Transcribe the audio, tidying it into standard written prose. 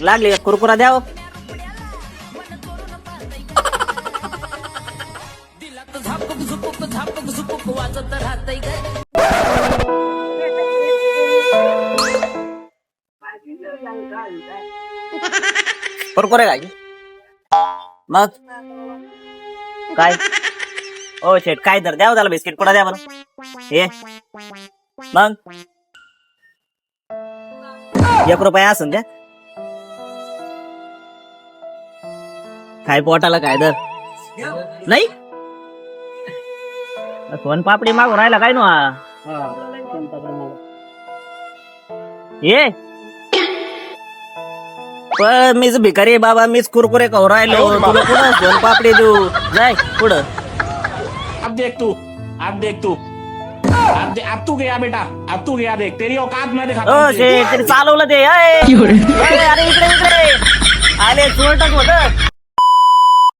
लागली का कुरकुरा द्याव. कुरकुरे काय मग काय ओ शेट काय तर द्याव त्याला बिस्किट पुडा द्या बरं. हे मग 1 रुपया असून द्या. काय पोटाला काय तर नाही. सोन पापडी मागून राहिला काय ना. ये पण मीच भिकारी आहे बाबा. मीच कुरकुरे खाऊ राहिलो. तुला कुठं सोन पापडी देऊ. जाय पुढं. अब देख तू अब तू गया बेटा. अब तू गया. देख तेरी औकात मैं दिखाता ओ हूं तेरी. शेट तरी चालवलं ते. अरे इकडे आले चोरटक होत.